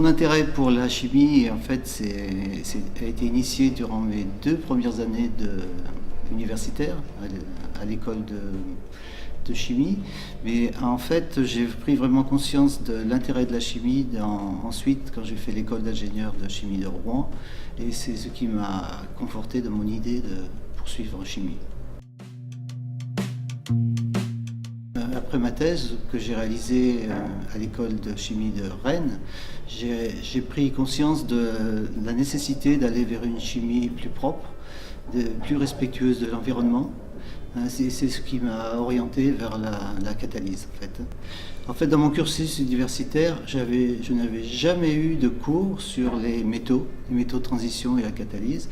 Mon intérêt pour la chimie, en fait, a été initié durant mes 2 premières années universitaires à l'école de chimie. Mais en fait, j'ai pris vraiment conscience de l'intérêt de la chimie ensuite quand j'ai fait l'école d'ingénieur de chimie de Rouen. Et c'est ce qui m'a conforté dans mon idée de poursuivre en chimie. Après ma thèse que j'ai réalisée à l'école de chimie de Rennes, j'ai pris conscience de la nécessité d'aller vers une chimie plus propre, plus respectueuse de l'environnement. C'est ce qui m'a orienté vers la catalyse. En fait, dans mon cursus universitaire, je n'avais jamais eu de cours sur les métaux de transition et la catalyse.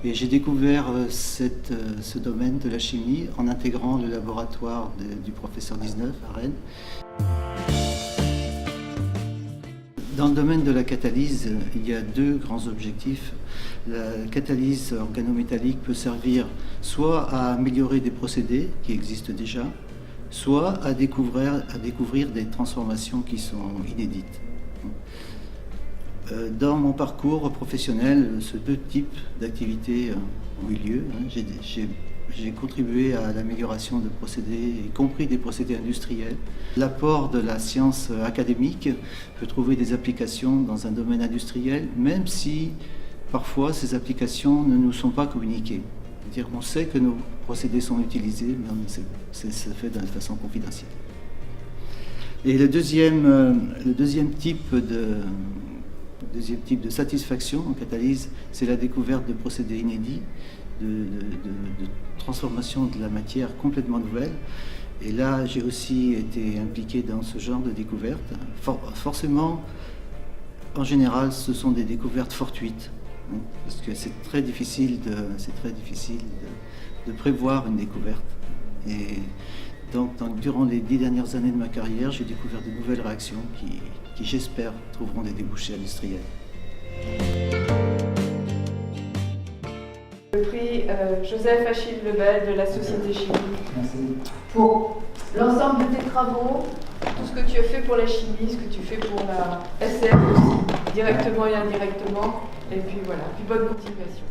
Et j'ai découvert ce domaine de la chimie en intégrant le laboratoire du professeur 19 à Rennes. Dans le domaine de la catalyse, il y a 2 grands objectifs. La catalyse organométallique peut servir soit à améliorer des procédés qui existent déjà, soit à découvrir des transformations qui sont inédites. Dans mon parcours professionnel, ces 2 types d'activités ont eu lieu. J'ai contribué à l'amélioration de procédés, y compris des procédés industriels. L'apport de la science académique peut trouver des applications dans un domaine industriel, même si parfois ces applications ne nous sont pas communiquées. C'est-à-dire qu'on sait que nos procédés sont utilisés, mais c'est fait de façon confidentielle. Et le deuxième type de satisfaction en catalyse, c'est la découverte de procédés inédits, de transformation de la matière complètement nouvelle. Et là, j'ai aussi été impliqué dans ce genre de découverte. Forcément, en général, ce sont des découvertes fortuites, parce que c'est très difficile de prévoir une découverte. Et donc, durant les 10 dernières années de ma carrière, j'ai découvert de nouvelles réactions qui j'espère, trouveront des débouchés industriels. Le prix Joseph Achille Lebel de la Société Chimique. Merci. Pour l'ensemble de tes travaux, tout ce que tu as fait pour la chimie, ce que tu fais pour la SF aussi, directement et indirectement. Et puis voilà, puis bonne continuation.